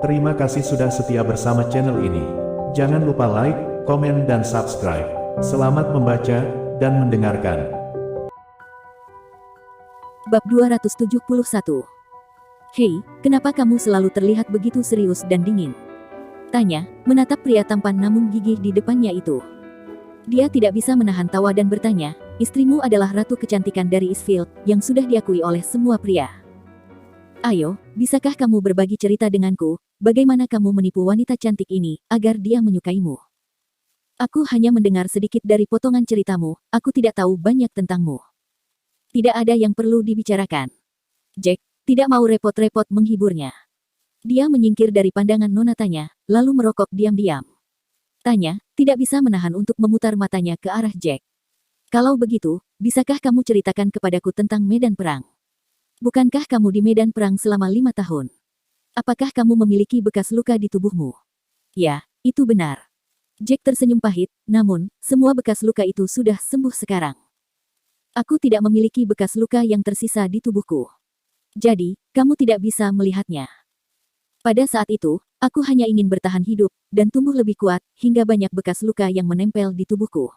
Terima kasih sudah setia bersama channel ini. Jangan lupa like, komen, dan subscribe. Selamat membaca dan mendengarkan. Bab 271. Hei, kenapa kamu selalu terlihat begitu serius dan dingin? Tanya, menatap pria tampan namun gigih di depannya itu. Dia tidak bisa menahan tawa dan bertanya, istrimu adalah ratu kecantikan dari Eastfield, yang sudah diakui oleh semua pria. Ayo, bisakah kamu berbagi cerita denganku, bagaimana kamu menipu wanita cantik ini, agar dia menyukaimu? Aku hanya mendengar sedikit dari potongan ceritamu, aku tidak tahu banyak tentangmu. Tidak ada yang perlu dibicarakan. Jack tidak mau repot-repot menghiburnya. Dia menyingkir dari pandangan Nona Tanya, lalu merokok diam-diam. Tanya tidak bisa menahan untuk memutar matanya ke arah Jack. Kalau begitu, bisakah kamu ceritakan kepadaku tentang medan perang? Bukankah kamu di medan perang selama 5 tahun? Apakah kamu memiliki bekas luka di tubuhmu? Ya, itu benar. Jack tersenyum pahit, namun, semua bekas luka itu sudah sembuh sekarang. Aku tidak memiliki bekas luka yang tersisa di tubuhku. Jadi, kamu tidak bisa melihatnya. Pada saat itu, aku hanya ingin bertahan hidup, dan tumbuh lebih kuat, hingga banyak bekas luka yang menempel di tubuhku.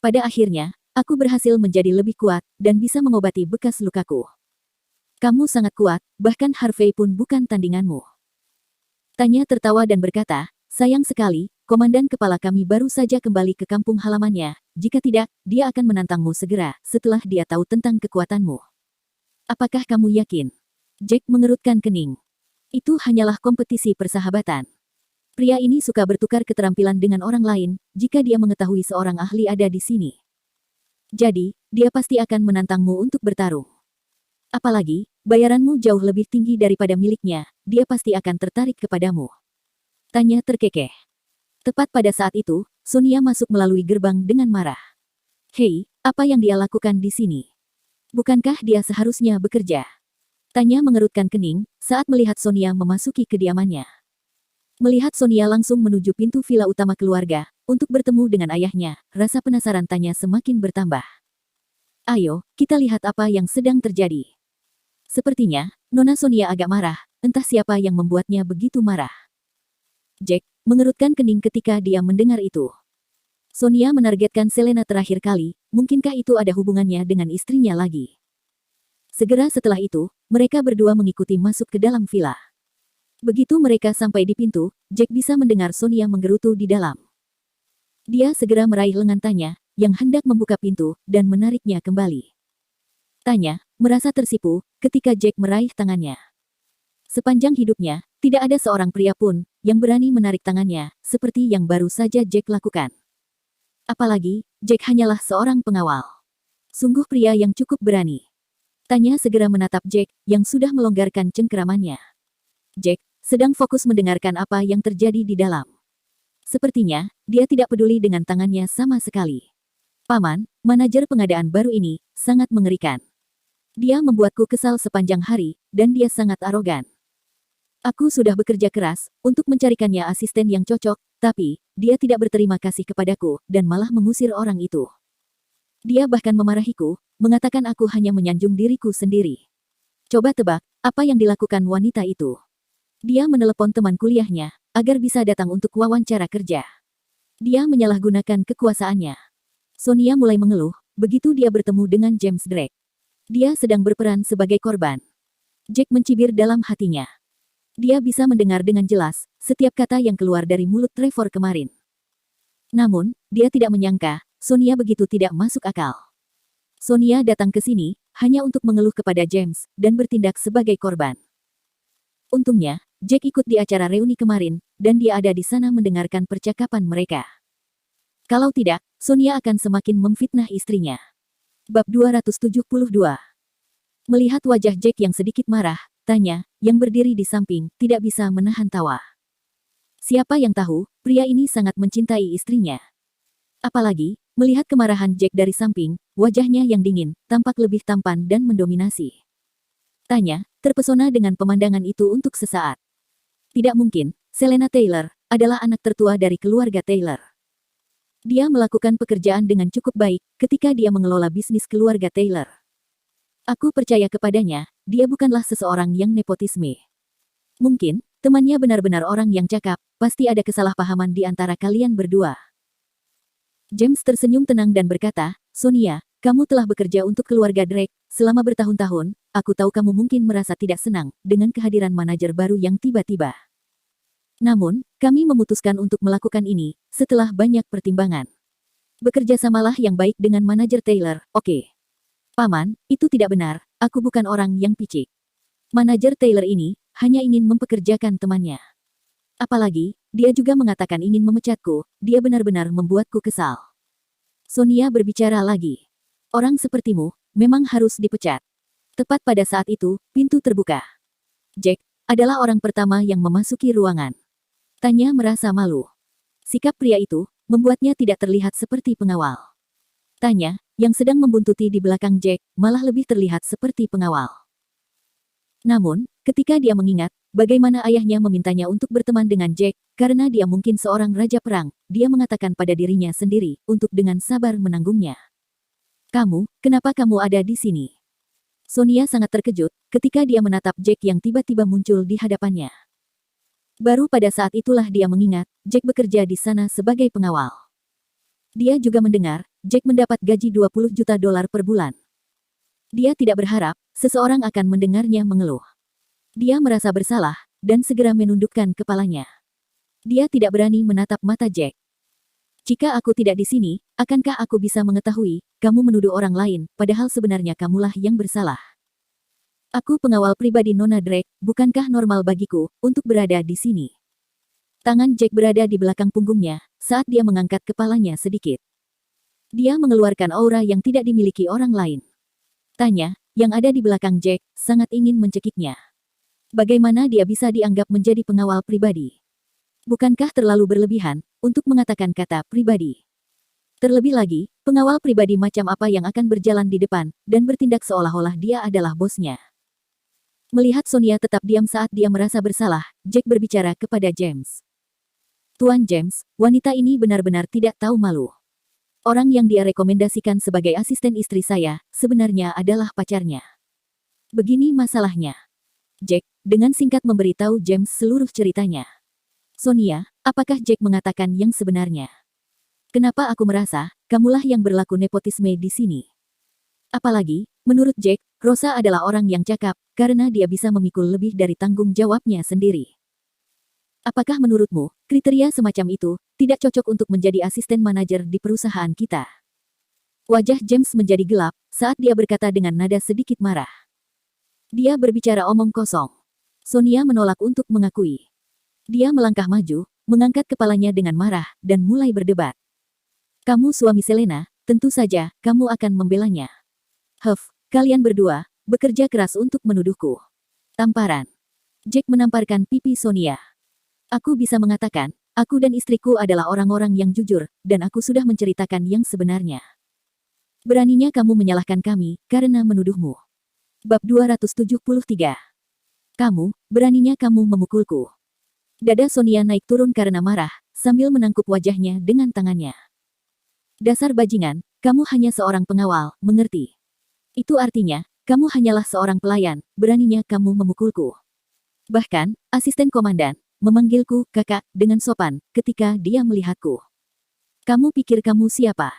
Pada akhirnya, aku berhasil menjadi lebih kuat, dan bisa mengobati bekas lukaku. Kamu sangat kuat, bahkan Harvey pun bukan tandinganmu. Tanya tertawa dan berkata, sayang sekali, komandan kepala kami baru saja kembali ke kampung halamannya, jika tidak, dia akan menantangmu segera, setelah dia tahu tentang kekuatanmu. Apakah kamu yakin? Jack mengerutkan kening. Itu hanyalah kompetisi persahabatan. Pria ini suka bertukar keterampilan dengan orang lain, jika dia mengetahui seorang ahli ada di sini. Jadi, dia pasti akan menantangmu untuk bertarung. Apalagi, bayaranmu jauh lebih tinggi daripada miliknya, dia pasti akan tertarik kepadamu. Tanya terkekeh. Tepat pada saat itu, Sonia masuk melalui gerbang dengan marah. Hei, apa yang dia lakukan di sini? Bukankah dia seharusnya bekerja? Tanya mengerutkan kening, saat melihat Sonia memasuki kediamannya. Melihat Sonia langsung menuju pintu villa utama keluarga, untuk bertemu dengan ayahnya, rasa penasaran Tanya semakin bertambah. Ayo, kita lihat apa yang sedang terjadi. Sepertinya, Nona Sonia agak marah, entah siapa yang membuatnya begitu marah. Jack mengerutkan kening ketika dia mendengar itu. Sonia menargetkan Selena terakhir kali, mungkinkah itu ada hubungannya dengan istrinya lagi? Segera setelah itu, mereka berdua mengikuti masuk ke dalam villa. Begitu mereka sampai di pintu, Jack bisa mendengar Sonia menggerutu di dalam. Dia segera meraih lengan Tanya, yang hendak membuka pintu, dan menariknya kembali. Tanya merasa tersipu ketika Jack meraih tangannya. Sepanjang hidupnya, tidak ada seorang pria pun yang berani menarik tangannya, seperti yang baru saja Jack lakukan. Apalagi, Jack hanyalah seorang pengawal. Sungguh pria yang cukup berani. Tanya segera menatap Jack, yang sudah melonggarkan cengkeramannya. Jack sedang fokus mendengarkan apa yang terjadi di dalam. Sepertinya, dia tidak peduli dengan tangannya sama sekali. Paman, manajer pengadaan baru ini, sangat mengerikan. Dia membuatku kesal sepanjang hari, dan dia sangat arogan. Aku sudah bekerja keras, untuk mencarikannya asisten yang cocok, tapi, dia tidak berterima kasih kepadaku, dan malah mengusir orang itu. Dia bahkan memarahiku, mengatakan aku hanya menyanjung diriku sendiri. Coba tebak, apa yang dilakukan wanita itu? Dia menelepon teman kuliahnya, agar bisa datang untuk wawancara kerja. Dia menyalahgunakan kekuasaannya. Sonia mulai mengeluh, begitu dia bertemu dengan James Drake. Dia sedang berperan sebagai korban. Jack mencibir dalam hatinya. Dia bisa mendengar dengan jelas, setiap kata yang keluar dari mulut Trevor kemarin. Namun, dia tidak menyangka, Sonia begitu tidak masuk akal. Sonia datang ke sini, hanya untuk mengeluh kepada James, dan bertindak sebagai korban. Untungnya, Jack ikut di acara reuni kemarin, dan dia ada di sana mendengarkan percakapan mereka. Kalau tidak, Sonia akan semakin memfitnah istrinya. Bab 272. Melihat wajah Jack yang sedikit marah, Tanya, yang berdiri di samping, tidak bisa menahan tawa. Siapa yang tahu, pria ini sangat mencintai istrinya. Apalagi, melihat kemarahan Jack dari samping, wajahnya yang dingin, tampak lebih tampan dan mendominasi. Tanya terpesona dengan pemandangan itu untuk sesaat. Tidak mungkin, Selena Taylor adalah anak tertua dari keluarga Taylor. Dia melakukan pekerjaan dengan cukup baik ketika dia mengelola bisnis keluarga Taylor. Aku percaya kepadanya, dia bukanlah seseorang yang nepotisme. Mungkin, Temannya benar-benar orang yang cakap, pasti ada kesalahpahaman di antara kalian berdua. James tersenyum tenang dan berkata, Sonia, kamu telah bekerja untuk keluarga Drake selama bertahun-tahun, aku tahu kamu mungkin merasa tidak senang dengan kehadiran manajer baru yang tiba-tiba. Namun, kami memutuskan untuk melakukan ini setelah banyak pertimbangan. Bekerja samalah yang baik dengan manajer Taylor, oke? Paman, itu tidak benar, aku bukan orang yang picik. Manajer Taylor ini hanya ingin mempekerjakan temannya. Apalagi, dia juga mengatakan ingin memecatku, dia benar-benar membuatku kesal. Sonia berbicara lagi. Orang sepertimu memang harus dipecat. Tepat pada saat itu, pintu terbuka. Jack adalah orang pertama yang memasuki ruangan. Tanya merasa malu. Sikap pria itu membuatnya tidak terlihat seperti pengawal. Tanya, yang sedang membuntuti di belakang Jack, malah lebih terlihat seperti pengawal. Namun, ketika dia mengingat bagaimana ayahnya memintanya untuk berteman dengan Jack, karena dia mungkin seorang raja perang, dia mengatakan pada dirinya sendiri untuk dengan sabar menanggungnya. Kenapa kamu ada di sini? Sonia sangat terkejut ketika dia menatap Jack yang tiba-tiba muncul di hadapannya. Baru pada saat itulah dia mengingat, Jack bekerja di sana sebagai pengawal. Dia juga mendengar, Jack mendapat gaji $20 juta per bulan. Dia tidak berharap seseorang akan mendengarnya mengeluh. Dia merasa bersalah dan segera menundukkan kepalanya. Dia tidak berani menatap mata Jack. Jika aku tidak di sini, akankah aku bisa mengetahui kamu menuduh orang lain, padahal sebenarnya kamulah yang bersalah? Aku pengawal pribadi Nona Drake, bukankah normal bagiku untuk berada di sini? Tangan Jack berada di belakang punggungnya saat dia mengangkat kepalanya sedikit. Dia mengeluarkan aura yang tidak dimiliki orang lain. Tanya, yang ada di belakang Jack, sangat ingin mencekiknya. Bagaimana dia bisa dianggap menjadi pengawal pribadi? Bukankah terlalu berlebihan untuk mengatakan kata pribadi? Terlebih lagi, pengawal pribadi macam apa yang akan berjalan di depan dan bertindak seolah-olah dia adalah bosnya? Melihat Sonia tetap diam saat dia merasa bersalah, Jack berbicara kepada James. Tuan James, wanita ini benar-benar tidak tahu malu. Orang yang dia rekomendasikan sebagai asisten istri saya, sebenarnya adalah pacarnya. Begini masalahnya. Jack, dengan singkat memberitahu James seluruh ceritanya. Sonia, apakah Jack mengatakan yang sebenarnya? Kenapa aku merasa, kamulah yang berlaku nepotisme di sini? Apalagi, menurut Jack, Rosa adalah orang yang cakap, karena dia bisa memikul lebih dari tanggung jawabnya sendiri. Apakah menurutmu, kriteria semacam itu tidak cocok untuk menjadi asisten manajer di perusahaan kita? Wajah James menjadi gelap saat dia berkata dengan nada sedikit marah. Dia berbicara omong kosong. Sonia menolak untuk mengakui. Dia melangkah maju, mengangkat kepalanya dengan marah, dan mulai berdebat. Kamu suami Selena, tentu saja kamu akan membelanya. Kalian berdua bekerja keras untuk menuduhku. Tamparan. Jack menamparkan pipi Sonia. Aku bisa mengatakan, aku dan istriku adalah orang-orang yang jujur, dan aku sudah menceritakan yang sebenarnya. Beraninya kamu menyalahkan kami, karena menuduhmu. Bab 273. Beraninya kamu memukulku. Dada Sonia naik turun karena marah, sambil menangkup wajahnya dengan tangannya. Dasar bajingan, kamu hanya seorang pengawal, mengerti? Itu artinya, kamu hanyalah seorang pelayan, beraninya kamu memukulku. Bahkan, asisten komandan memanggilku kakak dengan sopan ketika dia melihatku. Kamu pikir kamu siapa?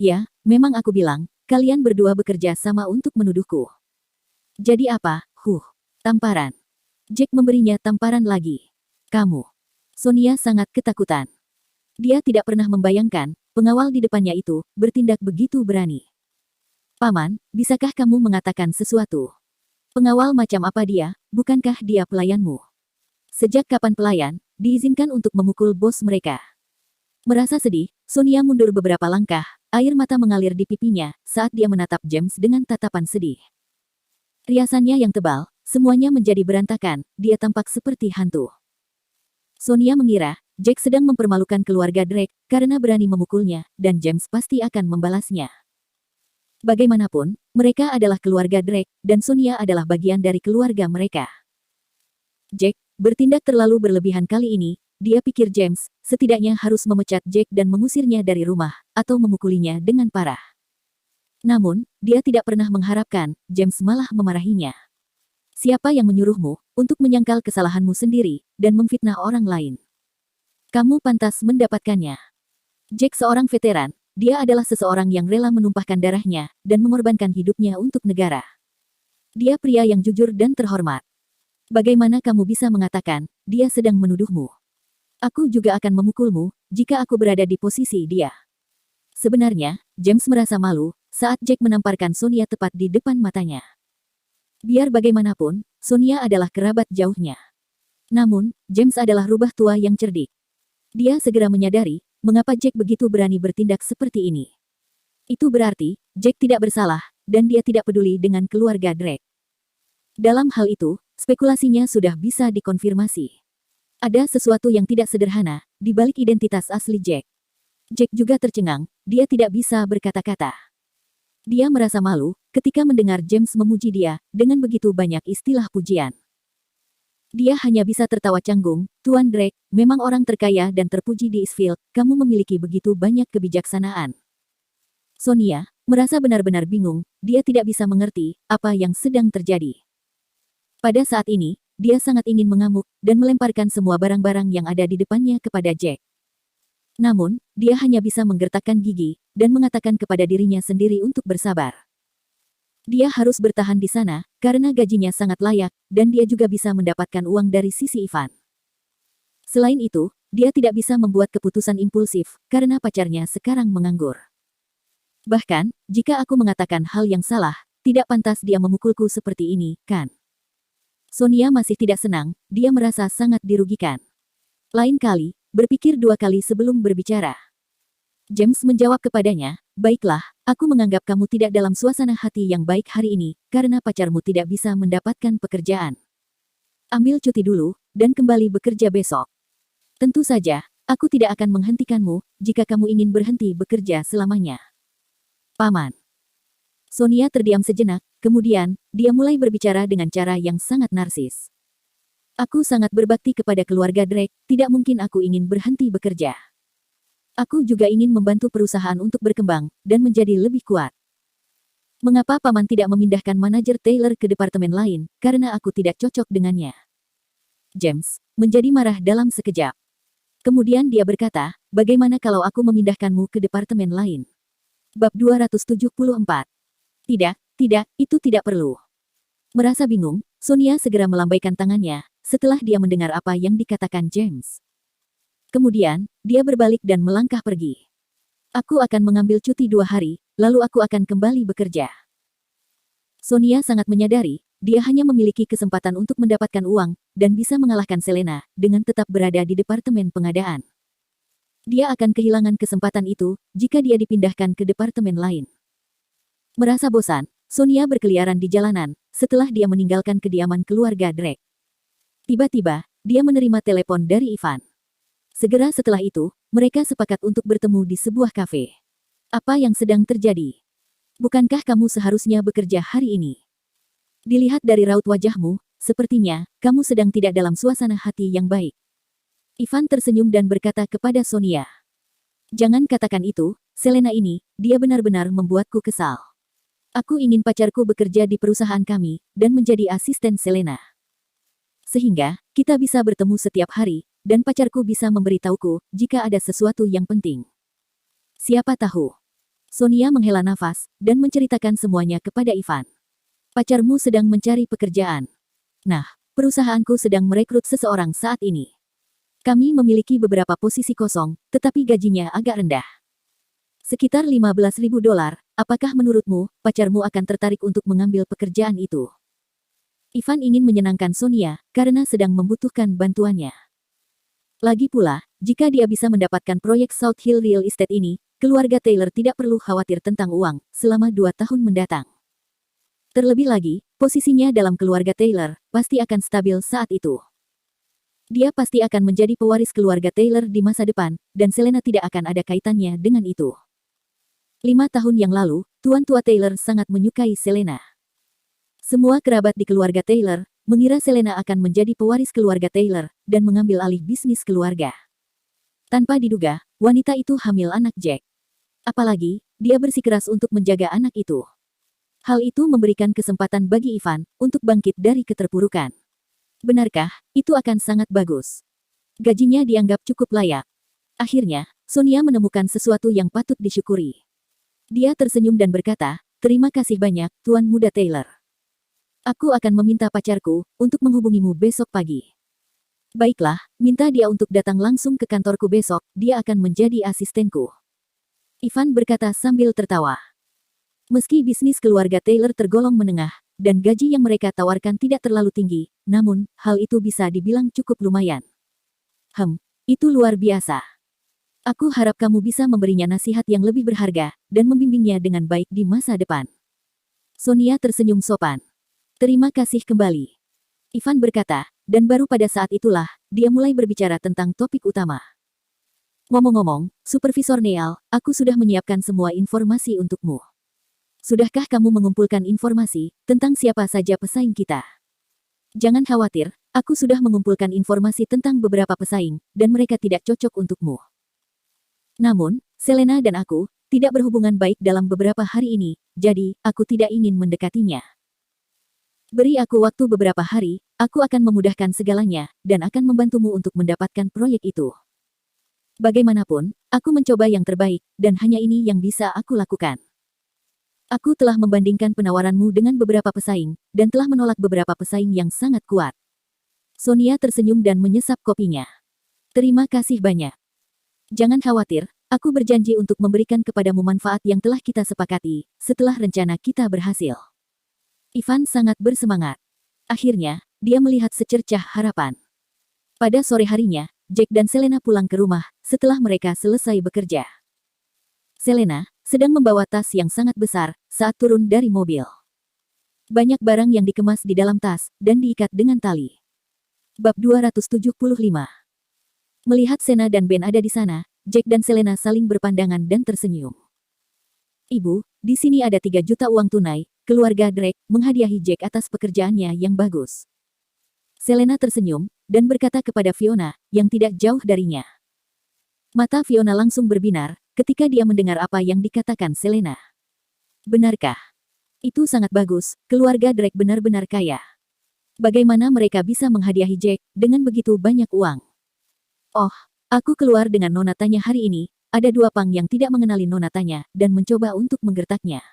Ya, memang aku bilang, kalian berdua bekerja sama untuk menuduhku. Jadi apa? Tamparan. Jack memberinya tamparan lagi. Sonia sangat ketakutan. Dia tidak pernah membayangkan, pengawal di depannya itu, bertindak begitu berani. Paman, bisakah kamu mengatakan sesuatu? Pengawal macam apa dia, bukankah dia pelayanmu? Sejak kapan pelayan diizinkan untuk memukul bos mereka? Merasa sedih, Sonia mundur beberapa langkah, air mata mengalir di pipinya saat dia menatap James dengan tatapan sedih. Riasannya yang tebal, semuanya menjadi berantakan, dia tampak seperti hantu. Sonia mengira, Jack sedang mempermalukan keluarga Drake karena berani memukulnya, dan James pasti akan membalasnya. Bagaimanapun, mereka adalah keluarga Drake, dan Sonia adalah bagian dari keluarga mereka. Jack bertindak terlalu berlebihan kali ini, dia pikir James setidaknya harus memecat Jack dan mengusirnya dari rumah, atau memukulinya dengan parah. Namun, dia tidak pernah mengharapkan James malah memarahinya. Siapa yang menyuruhmu untuk menyangkal kesalahanmu sendiri dan memfitnah orang lain? Kamu pantas mendapatkannya. Jack seorang veteran, dia adalah seseorang yang rela menumpahkan darahnya dan mengorbankan hidupnya untuk negara. Dia pria yang jujur dan terhormat. Bagaimana kamu bisa mengatakan, dia sedang menuduhmu? Aku juga akan memukulmu, jika aku berada di posisi dia. Sebenarnya, James merasa malu saat Jack menamparkan Sonia tepat di depan matanya. Biar bagaimanapun, Sonia adalah kerabat jauhnya. Namun, James adalah rubah tua yang cerdik. Dia segera menyadari, mengapa Jack begitu berani bertindak seperti ini. Itu berarti, Jack tidak bersalah, dan dia tidak peduli dengan keluarga Drake. Dalam hal itu, spekulasinya sudah bisa dikonfirmasi. Ada sesuatu yang tidak sederhana di balik identitas asli Jack. Jack juga tercengang, dia tidak bisa berkata-kata. Dia merasa malu ketika mendengar James memuji dia dengan begitu banyak istilah pujian. Dia hanya bisa tertawa canggung, Tuan Drake, memang orang terkaya dan terpuji di Eastfield, kamu memiliki begitu banyak kebijaksanaan. Sonia merasa benar-benar bingung, dia tidak bisa mengerti apa yang sedang terjadi. Pada saat ini, dia sangat ingin mengamuk dan melemparkan semua barang-barang yang ada di depannya kepada Jack. Namun, dia hanya bisa menggertakkan gigi dan mengatakan kepada dirinya sendiri untuk bersabar. Dia harus bertahan di sana karena gajinya sangat layak dan dia juga bisa mendapatkan uang dari sisi Ivan. Selain itu, dia tidak bisa membuat keputusan impulsif karena pacarnya sekarang menganggur. Bahkan, jika aku mengatakan hal yang salah, tidak pantas dia memukulku seperti ini, kan? Sonia masih tidak senang, dia merasa sangat dirugikan. Lain kali, berpikir dua kali sebelum berbicara. James menjawab kepadanya, baiklah, aku menganggap kamu tidak dalam suasana hati yang baik hari ini, karena pacarmu tidak bisa mendapatkan pekerjaan. Ambil cuti dulu, dan kembali bekerja besok. Tentu saja, aku tidak akan menghentikanmu, jika kamu ingin berhenti bekerja selamanya. Paman. Sonia terdiam sejenak, kemudian, dia mulai berbicara dengan cara yang sangat narsis. Aku sangat berbakti kepada keluarga Drake, tidak mungkin aku ingin berhenti bekerja. Aku juga ingin membantu perusahaan untuk berkembang dan menjadi lebih kuat. Mengapa Paman tidak memindahkan manajer Taylor ke departemen lain, karena aku tidak cocok dengannya? James menjadi marah dalam sekejap. Kemudian dia berkata, bagaimana kalau aku memindahkanmu ke departemen lain? Bab 274. Tidak, itu tidak perlu. Merasa bingung, Sonia segera melambaikan tangannya setelah dia mendengar apa yang dikatakan James. Kemudian, dia berbalik dan melangkah pergi. Aku akan mengambil cuti 2 hari, lalu aku akan kembali bekerja. Sonia sangat menyadari, dia hanya memiliki kesempatan untuk mendapatkan uang dan bisa mengalahkan Selena dengan tetap berada di departemen pengadaan. Dia akan kehilangan kesempatan itu jika dia dipindahkan ke departemen lain. Merasa bosan, Sonia berkeliaran di jalanan setelah dia meninggalkan kediaman keluarga Drake. Tiba-tiba, dia menerima telepon dari Ivan. Segera setelah itu, mereka sepakat untuk bertemu di sebuah kafe. Apa yang sedang terjadi? Bukankah kamu seharusnya bekerja hari ini? Dilihat dari raut wajahmu, sepertinya kamu sedang tidak dalam suasana hati yang baik. Ivan tersenyum dan berkata kepada Sonia. Jangan katakan itu, Selena ini, dia benar-benar membuatku kesal. Aku ingin pacarku bekerja di perusahaan kami dan menjadi asisten Selena. Sehingga, kita bisa bertemu setiap hari, dan pacarku bisa memberitahuku jika ada sesuatu yang penting. Siapa tahu? Sonia menghela nafas, dan menceritakan semuanya kepada Ivan. Pacarmu sedang mencari pekerjaan. Nah, perusahaanku sedang merekrut seseorang saat ini. Kami memiliki beberapa posisi kosong, tetapi gajinya agak rendah. Sekitar $15.000, apakah menurutmu, pacarmu akan tertarik untuk mengambil pekerjaan itu? Ivan ingin menyenangkan Sonia, karena sedang membutuhkan bantuannya. Lagi pula, jika dia bisa mendapatkan proyek South Hill Real Estate ini, keluarga Taylor tidak perlu khawatir tentang uang selama 2 tahun mendatang. Terlebih lagi, posisinya dalam keluarga Taylor pasti akan stabil saat itu. Dia pasti akan menjadi pewaris keluarga Taylor di masa depan, dan Selena tidak akan ada kaitannya dengan itu. 5 tahun yang lalu, Tuan Tua Taylor sangat menyukai Selena. Semua kerabat di keluarga Taylor mengira Selena akan menjadi pewaris keluarga Taylor dan mengambil alih bisnis keluarga. Tanpa diduga, wanita itu hamil anak Jack. Apalagi, dia bersikeras untuk menjaga anak itu. Hal itu memberikan kesempatan bagi Ivan untuk bangkit dari keterpurukan. Benarkah, itu akan sangat bagus. Gajinya dianggap cukup layak. Akhirnya, Sonia menemukan sesuatu yang patut disyukuri. Dia tersenyum dan berkata, "Terima kasih banyak, Tuan Muda Taylor. Aku akan meminta pacarku untuk menghubungimu besok pagi." "Baiklah, minta dia untuk datang langsung ke kantorku besok, dia akan menjadi asistenku." Ivan berkata sambil tertawa. Meski bisnis keluarga Taylor tergolong menengah, dan gaji yang mereka tawarkan tidak terlalu tinggi, namun, hal itu bisa dibilang cukup lumayan. Itu luar biasa. Aku harap kamu bisa memberinya nasihat yang lebih berharga, dan membimbingnya dengan baik di masa depan. Sonia tersenyum sopan. "Terima kasih kembali." Ivan berkata, dan baru pada saat itulah, dia mulai berbicara tentang topik utama. "Ngomong-ngomong, Supervisor Neal, aku sudah menyiapkan semua informasi untukmu. Sudahkah kamu mengumpulkan informasi tentang siapa saja pesaing kita?" "Jangan khawatir, aku sudah mengumpulkan informasi tentang beberapa pesaing, dan mereka tidak cocok untukmu. Namun, Selena dan aku tidak berhubungan baik dalam beberapa hari ini, jadi aku tidak ingin mendekatinya. Beri aku waktu beberapa hari, aku akan memudahkan segalanya, dan akan membantumu untuk mendapatkan proyek itu. Bagaimanapun, aku mencoba yang terbaik, dan hanya ini yang bisa aku lakukan. Aku telah membandingkan penawaranmu dengan beberapa pesaing, dan telah menolak beberapa pesaing yang sangat kuat." Sonia tersenyum dan menyesap kopinya. "Terima kasih banyak. Jangan khawatir, aku berjanji untuk memberikan kepadamu manfaat yang telah kita sepakati, setelah rencana kita berhasil." Ivan sangat bersemangat. Akhirnya, dia melihat secercah harapan. Pada sore harinya, Jack dan Selena pulang ke rumah, setelah mereka selesai bekerja. Selena sedang membawa tas yang sangat besar saat turun dari mobil. Banyak barang yang dikemas di dalam tas dan diikat dengan tali. Bab 275. Melihat Sena dan Ben ada di sana, Jack dan Selena saling berpandangan dan tersenyum. "Ibu, di sini ada 3 juta uang tunai," keluarga Drake menghadiahi Jack atas pekerjaannya yang bagus. Selena tersenyum dan berkata kepada Fiona, yang tidak jauh darinya. Mata Fiona langsung berbinar ketika dia mendengar apa yang dikatakan Selena. "Benarkah? Itu sangat bagus, keluarga Drake benar-benar kaya. Bagaimana mereka bisa menghadiahi Jack dengan begitu banyak uang?" "Oh, aku keluar dengan Nona Tanya hari ini, ada 2 pang yang tidak mengenali Nona Tanya, dan mencoba untuk menggertaknya.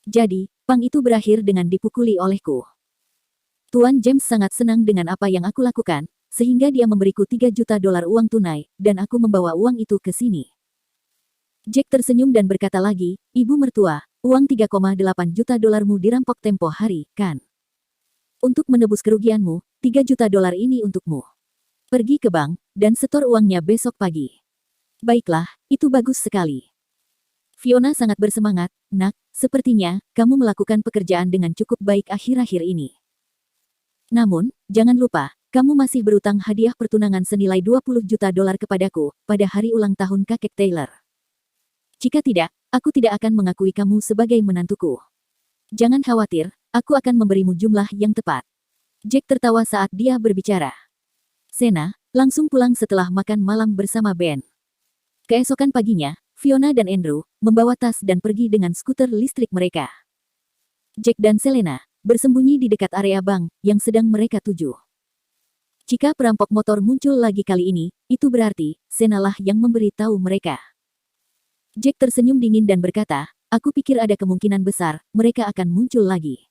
Jadi, pang itu berakhir dengan dipukuli olehku. Tuan James sangat senang dengan apa yang aku lakukan, sehingga dia memberiku 3 juta dolar uang tunai, dan aku membawa uang itu ke sini." Jack tersenyum dan berkata lagi, "Ibu mertua, uang 3,8 juta dolarmu dirampok tempo hari, kan? Untuk menebus kerugianmu, 3 juta dolar ini untukmu. Pergi ke bank, dan setor uangnya besok pagi." "Baiklah, itu bagus sekali." Fiona sangat bersemangat, "Nak, sepertinya kamu melakukan pekerjaan dengan cukup baik akhir-akhir ini. Namun, jangan lupa, kamu masih berutang hadiah pertunangan senilai 20 juta dolar kepadaku pada hari ulang tahun kakek Taylor. Jika tidak, aku tidak akan mengakui kamu sebagai menantuku. Jangan khawatir, aku akan memberimu jumlah yang tepat." Jack tertawa saat dia berbicara. Sena langsung pulang setelah makan malam bersama Ben. Keesokan paginya, Fiona dan Andrew membawa tas dan pergi dengan skuter listrik mereka. Jack dan Selena bersembunyi di dekat area bank yang sedang mereka tuju. Jika perampok motor muncul lagi kali ini, itu berarti Sena lah yang memberi tahu mereka. Jack tersenyum dingin dan berkata, "Aku pikir ada kemungkinan besar mereka akan muncul lagi."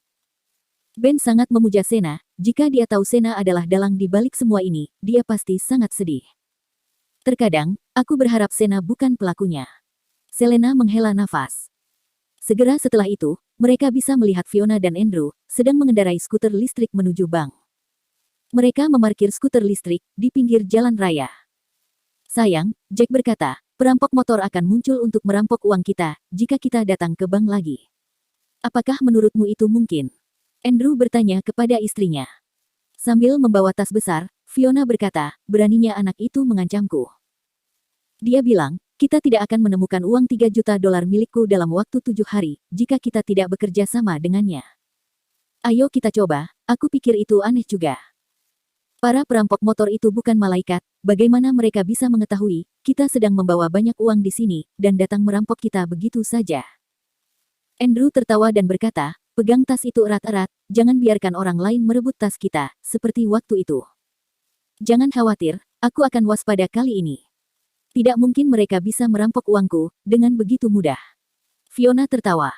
Ben sangat memuja Sena, jika dia tahu Sena adalah dalang di balik semua ini, dia pasti sangat sedih. "Terkadang, aku berharap Sena bukan pelakunya." Selena menghela nafas. Segera setelah itu, mereka bisa melihat Fiona dan Andrew sedang mengendarai skuter listrik menuju bank. Mereka memarkir skuter listrik di pinggir jalan raya. "Sayang," Jack berkata, "perampok motor akan muncul untuk merampok uang kita jika kita datang ke bank lagi. Apakah menurutmu itu mungkin?" Andrew bertanya kepada istrinya. Sambil membawa tas besar, Fiona berkata, "Beraninya anak itu mengancamku. Dia bilang, kita tidak akan menemukan uang 3 juta dolar milikku dalam waktu 7 hari, jika kita tidak bekerja sama dengannya. Ayo kita coba, aku pikir itu aneh juga. Para perampok motor itu bukan malaikat, bagaimana mereka bisa mengetahui kita sedang membawa banyak uang di sini, dan datang merampok kita begitu saja?" Andrew tertawa dan berkata, pegang tas itu erat-erat, jangan biarkan orang lain merebut tas kita, seperti waktu itu. Jangan khawatir, aku akan waspada kali ini. Tidak mungkin mereka bisa merampok uangku dengan begitu mudah. Fiona tertawa.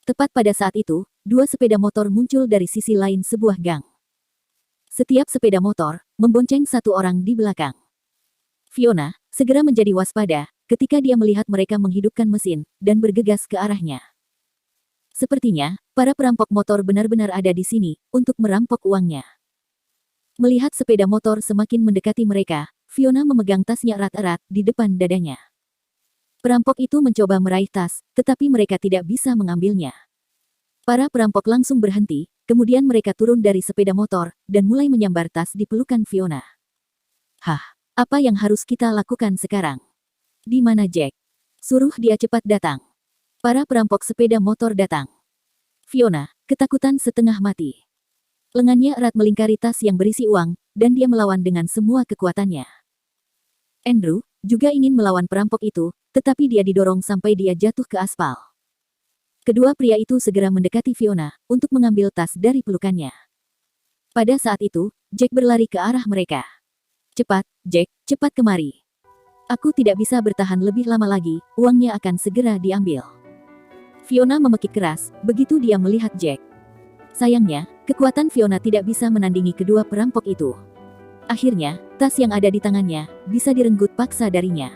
Tepat pada saat itu, dua sepeda motor muncul dari sisi lain sebuah gang. Setiap sepeda motor membonceng satu orang di belakang. Fiona segera menjadi waspada ketika dia melihat mereka menghidupkan mesin dan bergegas ke arahnya. Sepertinya, para perampok motor benar-benar ada di sini untuk merampok uangnya. Melihat sepeda motor semakin mendekati mereka, Fiona memegang tasnya erat-erat di depan dadanya. Perampok itu mencoba meraih tas, tetapi mereka tidak bisa mengambilnya. Para perampok langsung berhenti, kemudian mereka turun dari sepeda motor dan mulai menyambar tas di pelukan Fiona. Hah, apa yang harus kita lakukan sekarang? Di mana Jack? Suruh dia cepat datang. Para perampok sepeda motor datang. Fiona ketakutan setengah mati. Lengannya erat melingkari tas yang berisi uang, dan dia melawan dengan semua kekuatannya. Andrew juga ingin melawan perampok itu, tetapi dia didorong sampai dia jatuh ke aspal. Kedua pria itu segera mendekati Fiona untuk mengambil tas dari pelukannya. Pada saat itu, Jack berlari ke arah mereka. Cepat, Jack, cepat kemari. Aku tidak bisa bertahan lebih lama lagi, uangnya akan segera diambil. Fiona memekik keras, begitu dia melihat Jack. Sayangnya, kekuatan Fiona tidak bisa menandingi kedua perampok itu. Akhirnya, tas yang ada di tangannya bisa direnggut paksa darinya.